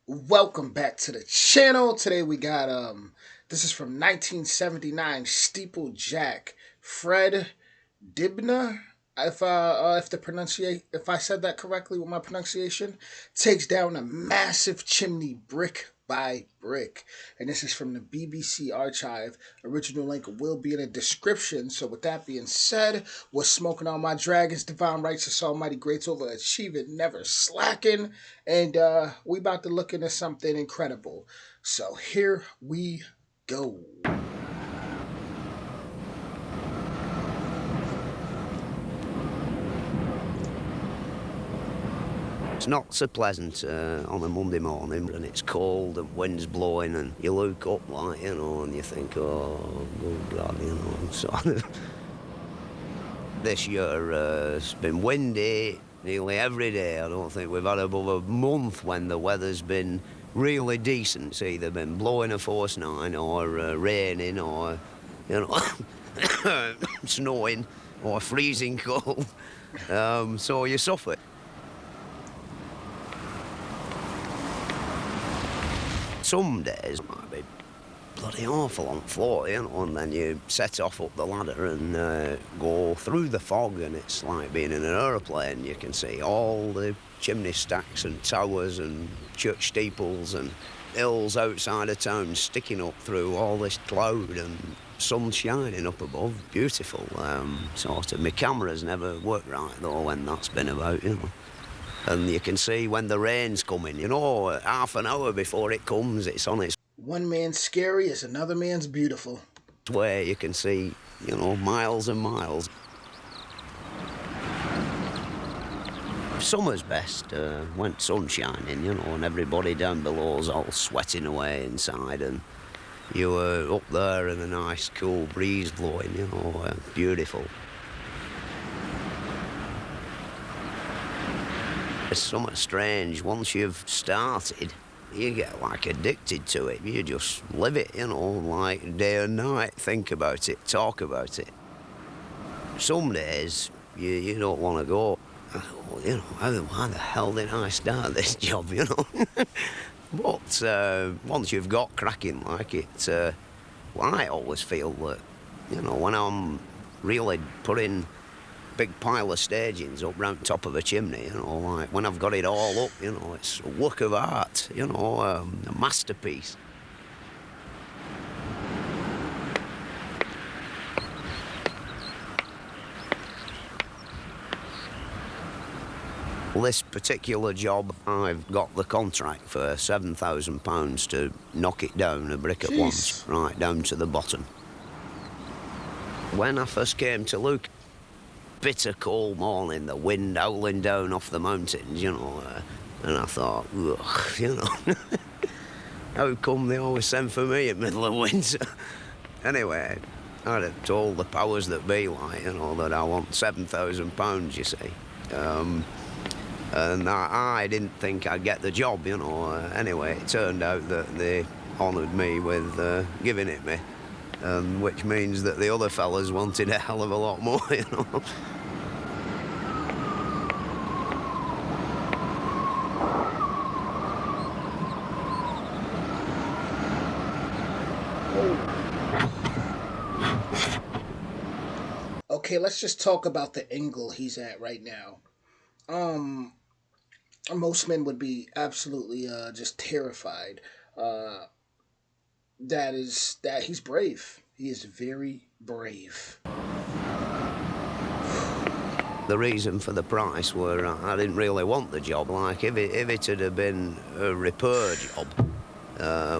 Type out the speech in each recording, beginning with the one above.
Welcome back to the channel. Today we got this is from 1979 Steeplejack. Fred Dibnah, if I said that correctly with my pronunciation, takes down a massive chimney brick by brick. And this is from the BBC archive. Original link will be in the description. So with that being said, we're smoking on my dragons, divine righteous, almighty, greats, overachieving, never slacking. And we about to look into something incredible. So here we go. It's not so pleasant on a Monday morning, and it's cold and wind's blowing, and you look up, like, and you think, oh, good God, So this year it's been windy nearly every day. I don't think we've had above a month when the weather's been really decent. It's either been blowing a force 9 or raining or, snowing or freezing cold. So you suffer. Some days might be bloody awful on floor, and then you set off up the ladder and go through the fog, and it's like being in an aeroplane. You can see all the chimney stacks and towers and church steeples and hills outside of town sticking up through all this cloud and sun shining up above. Beautiful. Sort of. My camera's never worked right, though, when that's been about, And you can see when the rain's coming, half an hour before it comes, it's on its One man's scary is another man's beautiful. way. You can see, miles and miles. Summer's best, when sun's shining, and everybody down below's all sweating away inside, and you were up there and a nice cool breeze blowing, beautiful. It's something strange. Once you've started, you get like addicted to it. You just live it, like day and night. Think about it, talk about it. Some days you don't want to go. Why the hell did I start this job, But once you've got cracking like it, I always feel that, when I'm really putting big pile of stagings up round top of a chimney, like when I've got it all up, it's a work of art, a masterpiece. Well, this particular job, I've got the contract for £7,000 to knock it down a brick at once, right down to the bottom. When I first came to look, bitter cold morning, the wind howling down off the mountains, and I thought, ugh, how come they always send for me in the middle of winter? Anyway, I'd have told the powers that be, like, that I want £7,000, you see. And I didn't think I'd get the job, Anyway, it turned out that they honoured me with giving it me. Which means that the other fellas wanted a hell of a lot more, Okay, let's just talk about the angle he's at right now. Most men would be absolutely just terrified. That he's brave. He is very brave. The reason for the price were I didn't really want the job. Like, if it had been a repair job,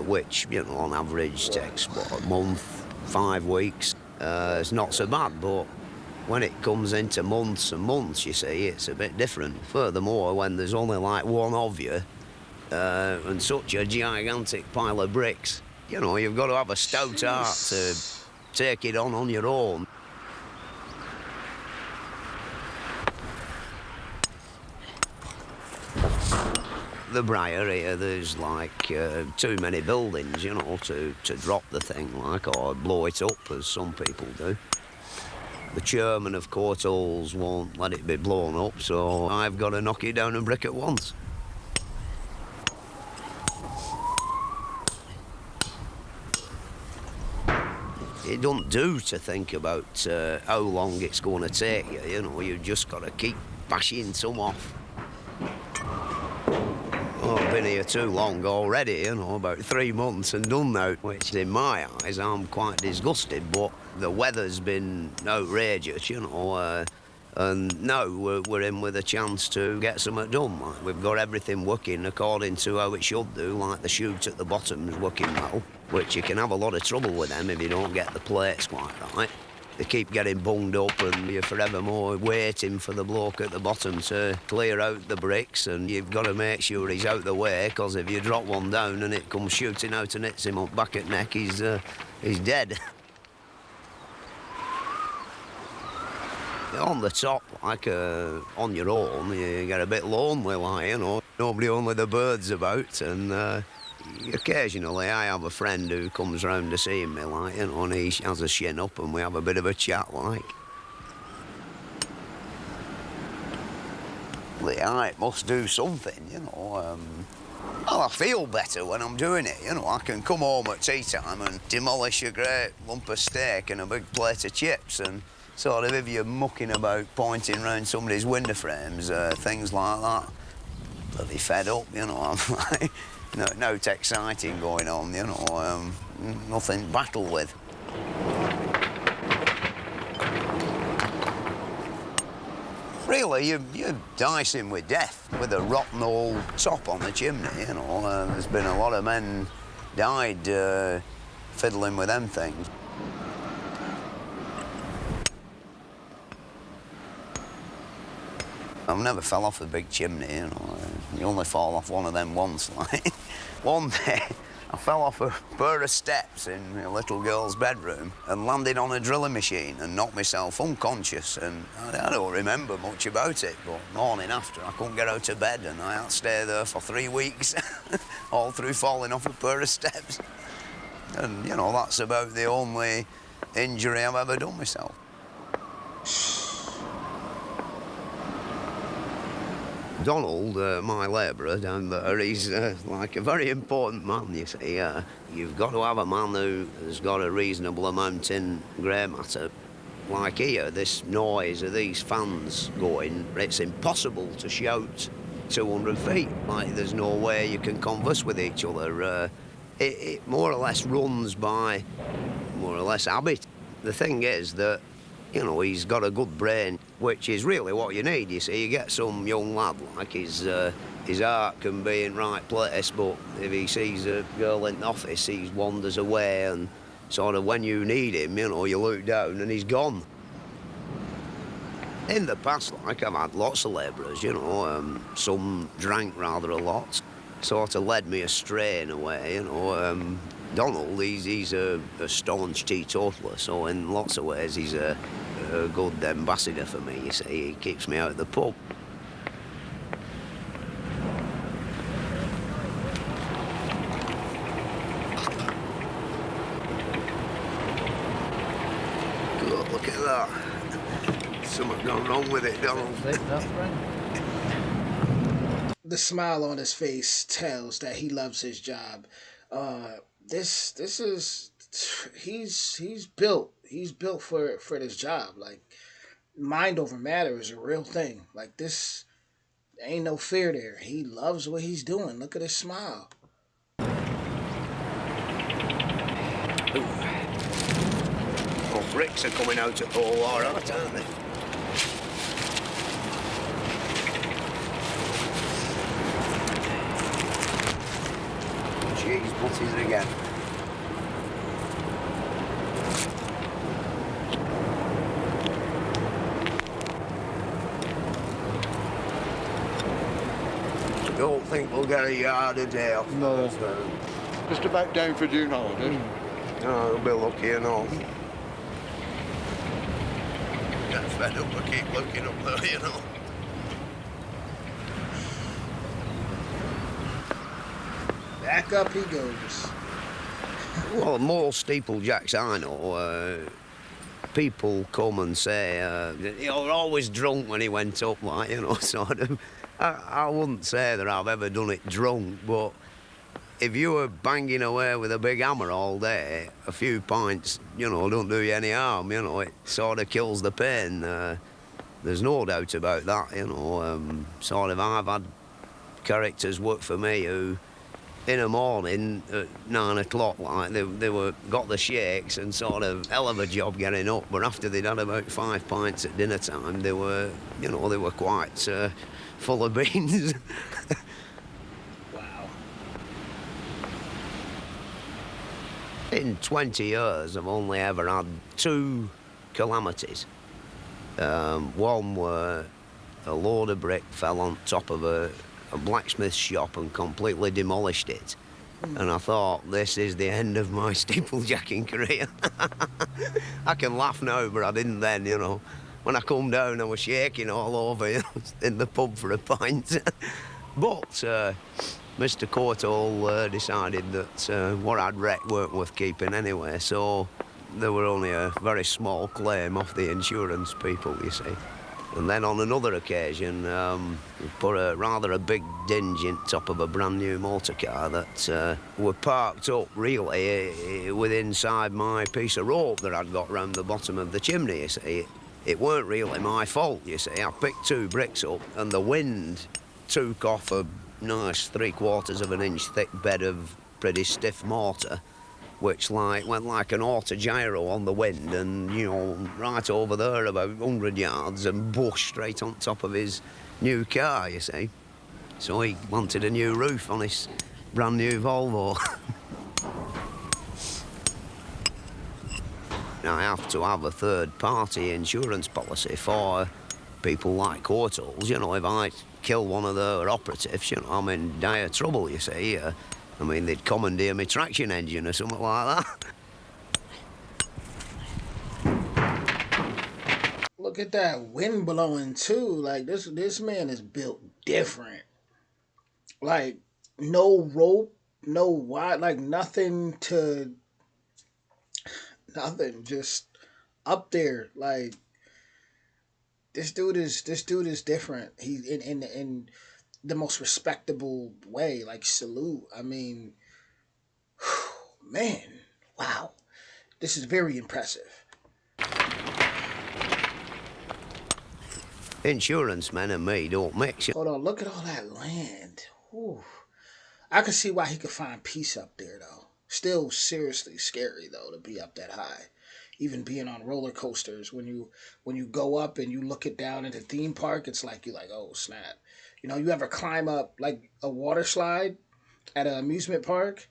which, on average takes, a month, 5 weeks, it's not so bad, but when it comes into months and months, you see, it's a bit different. Furthermore, when there's only like one of you and such a gigantic pile of bricks, you've got to have a stout heart to take it on your own. The Briar here, there's like too many buildings, to drop the thing, like, or blow it up, as some people do. The chairman of Court Halls won't let it be blown up, so I've got to knock it down a brick at once. It don't do to think about how long it's going to take you, you know. You've just got to keep bashing some off. Oh, I've been here too long already, you know, about 3 months and done now, which in my eyes I'm quite disgusted, but the weather's been outrageous, you know, and now we're in with a chance to get something done. Like, we've got everything working according to how it should do, like the chute at the bottom is working well, which you can have a lot of trouble with them if you don't get the plates quite right. They keep getting bunged up and you're forevermore waiting for the bloke at the bottom to clear out the bricks, and you've got to make sure he's out the way, because if you drop one down and it comes shooting out and hits him up back at neck, he's dead. On the top, like on your own, you get a bit lonely, like, you know, nobody, only the birds about, and occasionally I have a friend who comes round to see me, like, you know, and he has a shin up and we have a bit of a chat, like. The height must do something, you know. Well, I feel better when I'm doing it, you know. I can come home at tea time and demolish a great lump of steak and a big plate of chips, and sort of, if you're mucking about pointing round somebody's window frames, things like that, bloody fed up, you know. I'm like, no exciting going on, you know, nothing to battle with. Really, you're dicing with death with a rotten old top on the chimney, you know. There's been a lot of men died fiddling with them things. I've never fell off a big chimney, you know. You only fall off one of them once, like. One day, I fell off a pair of steps in a little girl's bedroom and landed on a drilling machine and knocked myself unconscious, and I don't remember much about it, but morning after, I couldn't get out of bed and I had to stay there for 3 weeks, all through falling off a pair of steps. And, you know, that's about the only injury I've ever done myself. Donald, my labourer down there, he's like a very important man, you see. You've got to have a man who has got a reasonable amount in grey matter. Like here, this noise of these fans going, it's impossible to shout 200 feet. Like, there's no way you can converse with each other. It more or less runs by more or less habit. The thing is that, you know, he's got a good brain, which is really what you need, you see. You get some young lad, like, his heart can be in right place, but if he sees a girl in the office, he wanders away, and sort of when you need him, you know, you look down and he's gone. In the past, like, I've had lots of labourers, you know, some drank rather a lot, sort of led me astray in a way, you know. Donald, he's a staunch teetotaler, so in lots of ways he's a good ambassador for me, you see. He keeps me out of the pub. Good, look at that. Something gone wrong with it, Donald. The smile on his face tells that he loves his job. This is he's built for this job. Like, mind over matter is a real thing. Like, this ain't no fear there. He loves what he's doing. Look at his smile. Well, bricks are coming out at all right, aren't they? Jeez, what is it again? Don't think we'll get a yard a day off. No. Just about down for June holidays. No, we'll be lucky enough. Get fed up, I keep looking up there, you know. Back up he goes. Well, more steeplejacks I know, people come and say, you're always drunk when he went up, like, you know, sort of. I wouldn't say that I've ever done it drunk, but if you were banging away with a big hammer all day, a few pints, you know, don't do you any harm, you know, it sort of kills the pain. There's no doubt about that, you know. Sort of, I've had characters work for me who, in the morning at 9 o'clock, like, they were got the shakes and sort of hell of a job getting up, but after they'd had about 5 pints at dinner time, they were, you know, they were quite full of beans. Wow. In 20 years, I've only ever had 2 calamities. One where a load of brick fell on top of a blacksmith shop and completely demolished it. And I thought, this is the end of my steeplejacking career. I can laugh now, but I didn't then, you know. When I come down, I was shaking all over, you know, in the pub for a pint. But Mr. Courtall decided that what I'd wrecked weren't worth keeping anyway, so there were only a very small claim off the insurance people, you see. And then on another occasion, we put rather a big dinge in top of a brand new motor car that were parked up really with inside my piece of rope that I'd got round the bottom of the chimney, you see. It weren't really my fault, you see. I picked 2 bricks up and the wind took off a nice 3/4 of an inch thick bed of pretty stiff mortar, which went like an autogyro on the wind and, you know, right over there about 100 yards and bush straight on top of his new car, you see. So he wanted a new roof on his brand new Volvo. Now, I have to have a third-party insurance policy for people like Courtalls. You know, if I kill one of their operatives, you know, I'm in dire trouble, you see. I mean, they'd commandeer my traction engine or something like that. Look at that wind blowing too. Like this man is built different. Like no rope, no wire, like nothing, just up there. Like this dude is different. He's in the most respectable way. Like salute. I mean, man, wow, this is very impressive. Insurance men and me don't mix. Hold on, look at all that land. Whew. I can see why he could find peace up there, though. Still seriously scary, though, to be up that high. Even being on roller coasters, when you go up and you look it down at the theme park, it's like you're like, oh snap. You know, you ever climb up like a water slide at an amusement park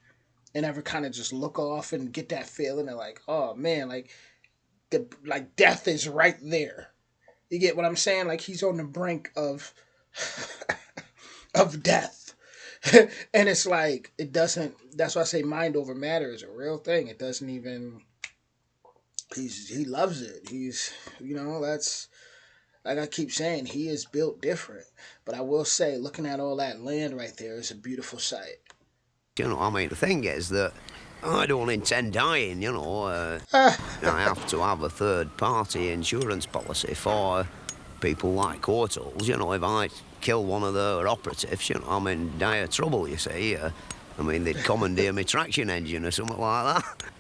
and ever kind of just look off and get that feeling of like, oh man, like death is right there. You get what I'm saying? Like he's on the brink of of death. And it's like it doesn't, that's why I say mind over matter is a real thing. It doesn't even, he loves it. He's, you know, that's like I keep saying, he is built different. But I will say, looking at all that land right there is a beautiful sight. You know, I mean, the thing is that I don't intend dying, you know. I have to have a third-party insurance policy for people like Courtalls. You know, if I kill one of their operatives, you know, I'm in dire trouble, you see. I mean, they'd commandeer my traction engine or something like that.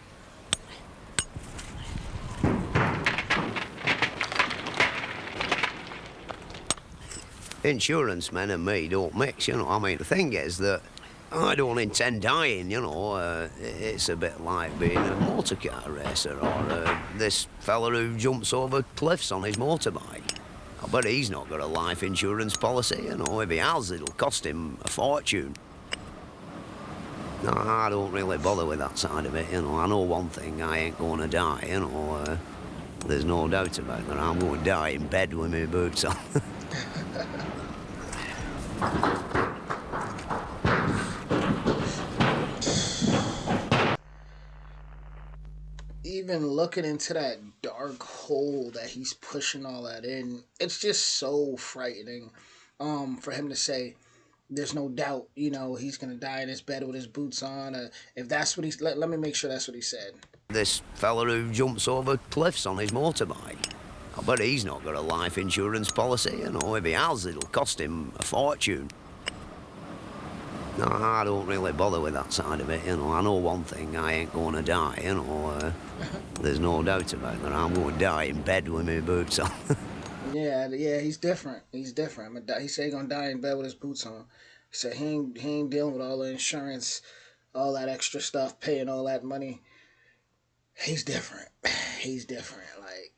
Insurance men and me don't mix, you know. I mean, the thing is that I don't intend dying, you know. It's a bit like being a motor car racer or this fella who jumps over cliffs on his motorbike. I bet he's not got a life insurance policy, you know. If he has, it'll cost him a fortune. No, I don't really bother with that side of it, you know. I know one thing, I ain't going to die, you know. There's no doubt about that. I'm going to die in bed with my boots on. Even looking into that dark hole that he's pushing all that in, it's just so frightening. For him to say, there's no doubt, you know, he's gonna die in his bed with his boots on. If that's what he's, let me make sure that's what he said. This fella who jumps over cliffs on his motorbike. I bet he's not got a life insurance policy, you know. If he has, it'll cost him a fortune. No, I don't really bother with that side of it, you know. I know one thing, I ain't going to die, you know. There's no doubt about that. I'm going to die in bed with my boots on. Yeah, he's different. He's different. He said he gonna die in bed with his boots on. He said he ain't dealing with all the insurance, all that extra stuff, paying all that money. He's different. He's different. Like,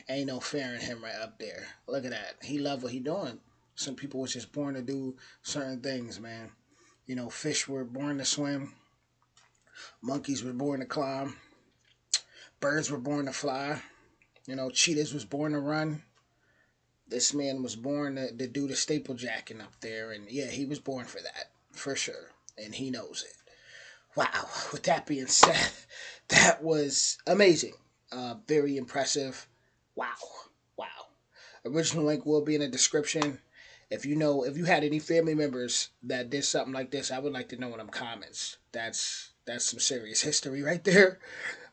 ain't no fear in him right up there. Look at that. He love what he doing. Some people was just born to do certain things, man. You know, fish were born to swim. Monkeys were born to climb. Birds were born to fly. You know, cheetahs was born to run. This man was born to do the staplejacking up there, and yeah, he was born for that, for sure, and he knows it. Wow. With that being said, that was amazing. Very impressive. Wow. Wow. Original link will be in the description. If you had any family members that did something like this, I would like to know in them comments. That's some serious history right there.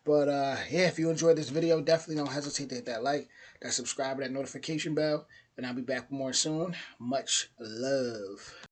But yeah, if you enjoyed this video, definitely don't hesitate to hit that like, that subscribe, that notification bell, and I'll be back more soon. Much love.